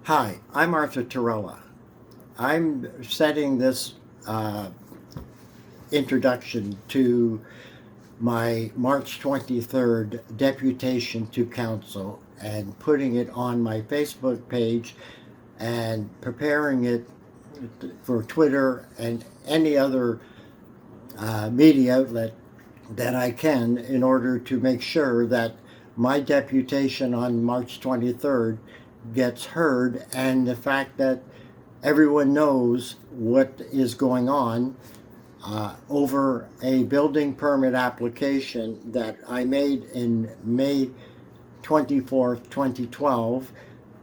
Hi, I'm Arthur Torella. I'm setting this introduction to my March 23rd deputation to council and putting it on my Facebook page and preparing it for Twitter and any other media outlet that I can in order to make sure that my deputation on March 23rd gets heard, and the fact that everyone knows what is going on over a building permit application that I made in May 24th, 2012,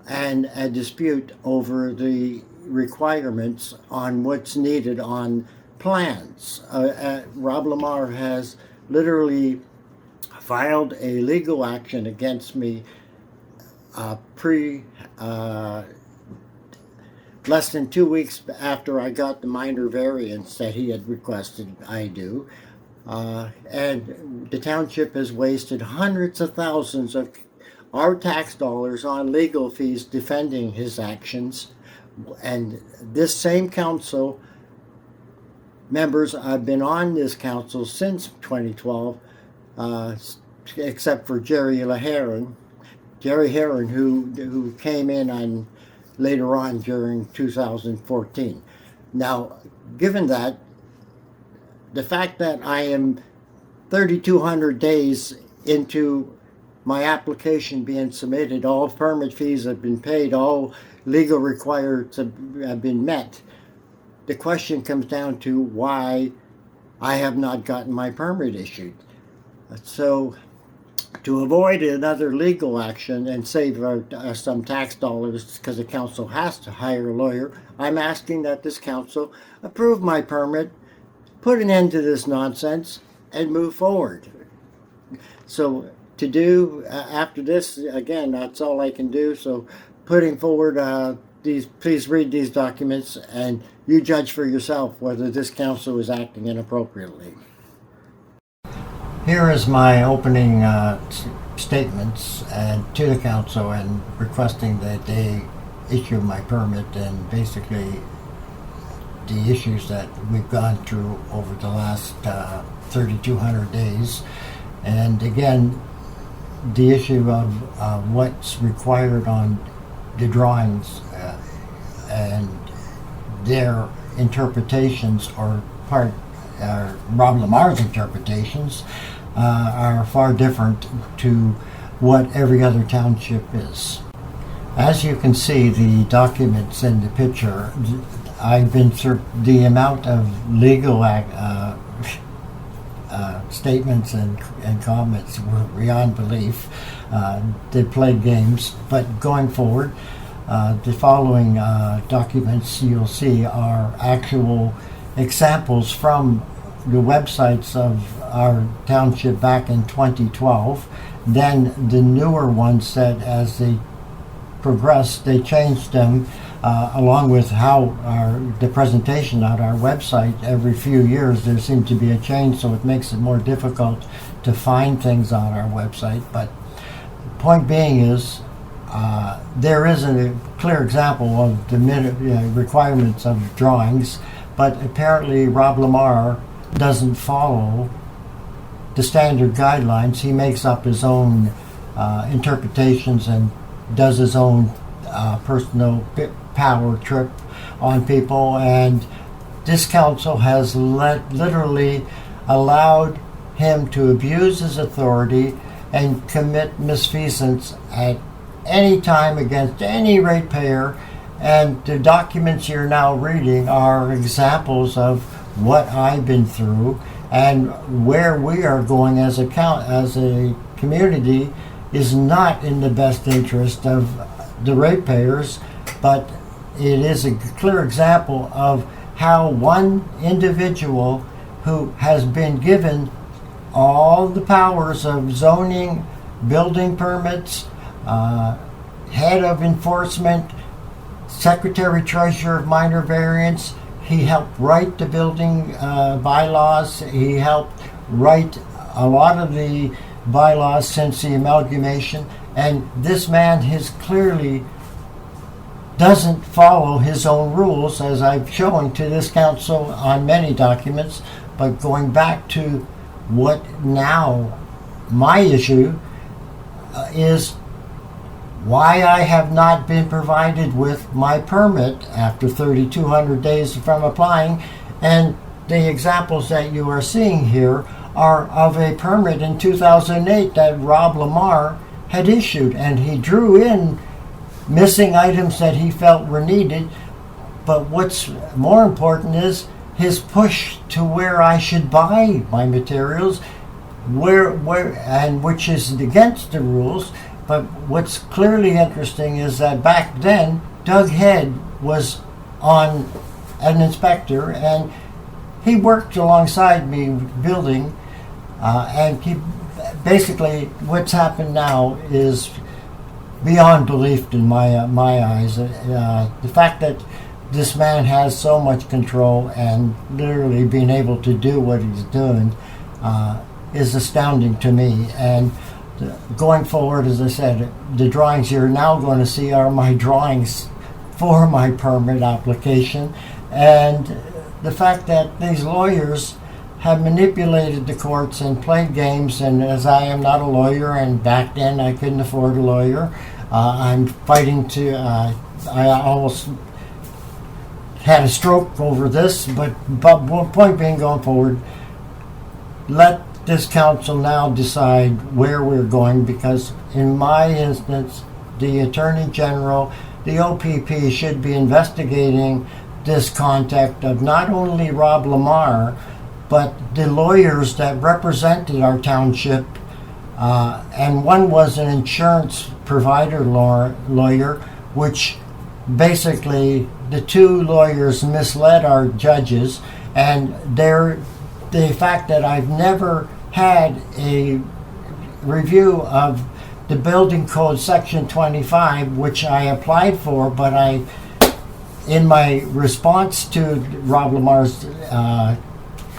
and a dispute over the requirements on what's needed on plans. Rob Lamar has literally filed a legal action against me less than 2 weeks after I got the minor variance that he had requested I do. And the township has wasted hundreds of thousands of our tax dollars on legal fees defending his actions. And this same council members, I've been on this council since 2012, except for Jerry Heron, who came in on later on during 2014. Now, given that, the fact that I am 3,200 days into my application being submitted, all permit fees have been paid, all legal requirements have been met, the question comes down to why I have not gotten my permit issued. So, to avoid another legal action and save some tax dollars, because the council has to hire a lawyer, I'm asking that this council approve my permit, put an end to this nonsense, and move forward. So to do after this, again, that's all I can do. So putting forward please read these documents, and you judge for yourself whether this council is acting inappropriately. Here is my opening statements to the council and requesting that they issue my permit, and basically the issues that we've gone through over the last 3,200 days. And again, the issue of what's required on the drawings and their interpretations or Rob Lamar's interpretations are far different to what every other township is. As you can see, the documents in the picture, I've been through the amount of legal statements and comments were beyond belief. They played games, but going forward, the following documents you'll see are actual examples from the websites of our township back in 2012. Then the newer ones that as they progressed, they changed them along with how the presentation on our website. Every few years there seemed to be a change, so it makes it more difficult to find things on our website. But point being is there is a clear example of the requirements of drawings, but apparently Rob Lamar doesn't follow the standard guidelines. He makes up his own interpretations and does his own personal power trip on people, and this council has literally allowed him to abuse his authority and commit misfeasance at any time against any ratepayer. And the documents you're now reading are examples of what I've been through and where we are going as a community is not in the best interest of the ratepayers, but it is a clear example of how one individual who has been given all the powers of zoning, building permits, head of enforcement, secretary treasurer of minor variance. He helped write the building bylaws. He helped write a lot of the bylaws since the amalgamation. And this man has clearly doesn't follow his own rules, as I've shown to this council on many documents. But going back to what now my issue is why I have not been provided with my permit after 3,200 days from applying. And the examples that you are seeing here are of a permit in 2008 that Rob Lamar had issued, and he drew in missing items that he felt were needed. But what's more important is his push to where I should buy my materials, and which is against the rules. But what's clearly interesting is that back then, Doug Head was on an inspector, and he worked alongside me building, and he basically, what's happened now is beyond belief in my eyes. The fact that this man has so much control and literally being able to do what he's doing is astounding to me. And going forward, as I said, the drawings you're now going to see are my drawings for my permit application. And the fact that these lawyers have manipulated the courts and played games, and as I am not a lawyer, and back then I couldn't afford a lawyer, I'm fighting to, I almost had a stroke over this, but one point being, going forward, let this council now decide where we're going, because in my instance, the Attorney General, the OPP should be investigating this contact of not only Rob Lamar, but the lawyers that represented our township, and one was an insurance provider lawyer, which basically the two lawyers misled our judges, and the fact that I've never had a review of the building code section 25, which I applied for, but in my response to Rob Lamar's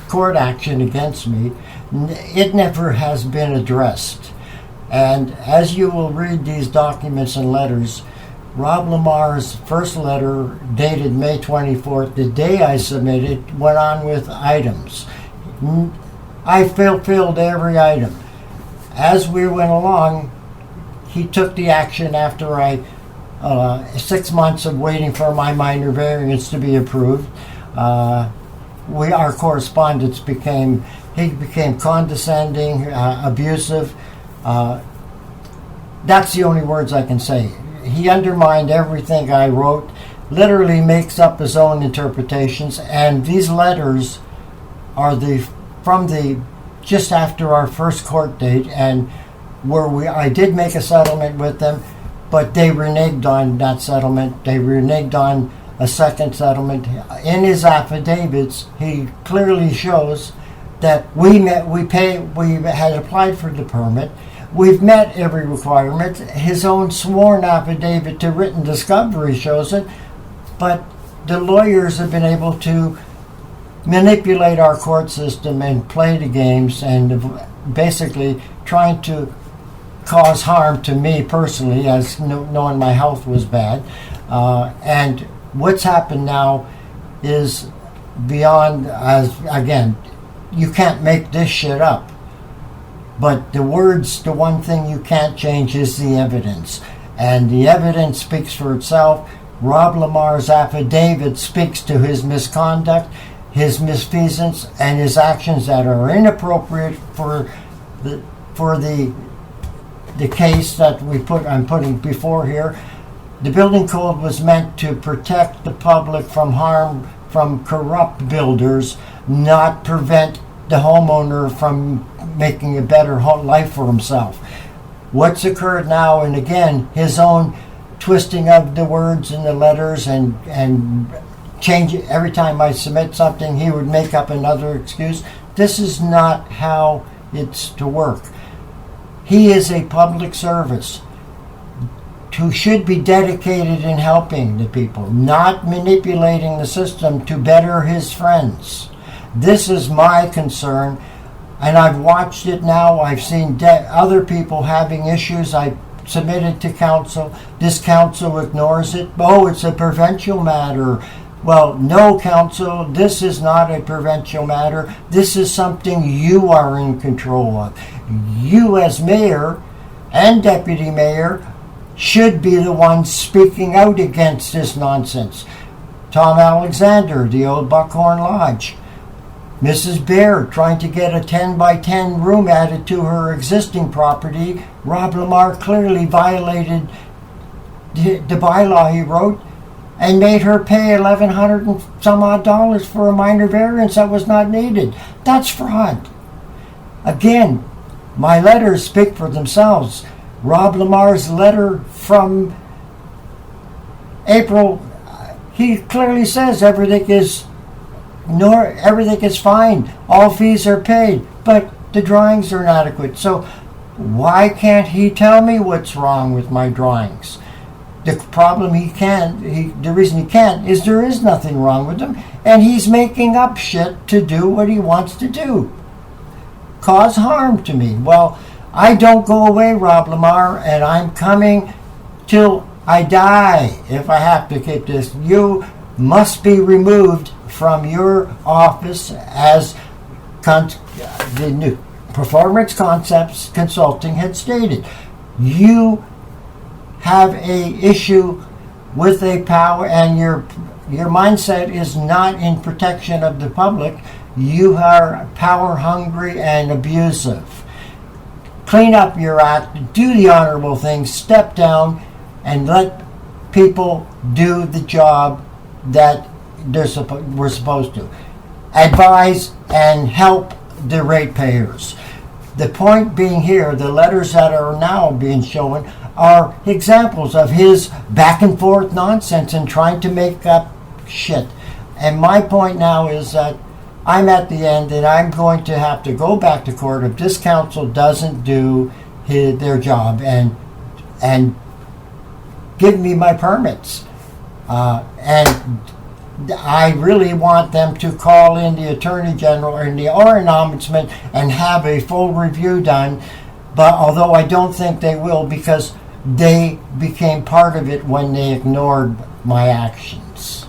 court action against me, it never has been addressed. And as you will read these documents and letters, Rob Lamar's first letter, dated May 24th, the day I submitted, went on with items. I fulfilled every item. As we went along, he took the action after 6 months of waiting for my minor variance to be approved. Our correspondence became condescending, abusive. That's the only words I can say. He undermined everything I wrote, literally makes up his own interpretations, and these letters are from just after our first court date, and I did make a settlement with them, but they reneged on that settlement. They reneged on a second settlement. In his affidavits, he clearly shows that we had applied for the permit. We've met every requirement. His own sworn affidavit to written discovery shows it, but the lawyers have been able to manipulate our court system and play the games, and basically trying to cause harm to me personally, as knowing my health was bad. And what's happened now is beyond, again, you can't make this shit up. But the one thing you can't change is the evidence. And the evidence speaks for itself. Rob Lamar's affidavit speaks to his misconduct, his misfeasance, and his actions that are inappropriate for the case that I'm putting before here. The building code was meant to protect the public from harm from corrupt builders, not prevent the homeowner from making a better life for himself. What's occurred now, and again, his own twisting of the words in the letters and change it. Every time I submit something, he would make up another excuse. This is not how it's to work. He is a public service who should be dedicated in helping the people, not manipulating the system to better his friends. This is my concern, and I've watched it now. I've seen other people having issues. I submitted to council. This council ignores it. Oh, it's a provincial matter. Well, no, council, this is not a provincial matter. This is something you are in control of. You as mayor and deputy mayor should be the ones speaking out against this nonsense. Tom Alexander, the old Buckhorn Lodge. Mrs. Baird trying to get a 10 by 10 room added to her existing property. Rob Lamar clearly violated the bylaw he wrote and made her pay $1,100 and some odd dollars for a minor variance that was not needed. That's fraud. Again, my letters speak for themselves. Rob Lamar's letter from April, he clearly says everything is fine. All fees are paid, but the drawings are inadequate. So why can't he tell me what's wrong with my drawings? The problem the reason he can't is there is nothing wrong with them, and he's making up shit to do what he wants to do. Cause harm to me. Well, I don't go away, Rob Lamar, and I'm coming till I die if I have to keep this. You must be removed from your office as the new Performance Concepts Consulting had stated. You have a issue with a power, and your mindset is not in protection of the public. You are power hungry and abusive. Clean up your act, do the honorable thing, step down, and let people do the job that we're supposed to. Advise and help the ratepayers. The point being here, the letters that are now being shown are examples of his back and forth nonsense and trying to make up shit. And my point now is that I'm at the end, and I'm going to have to go back to court if this council doesn't do their job and give me my permits. And I really want them to call in the Attorney General or an ombudsman and have a full review done. But although I don't think they will, because they became part of it when they ignored my actions.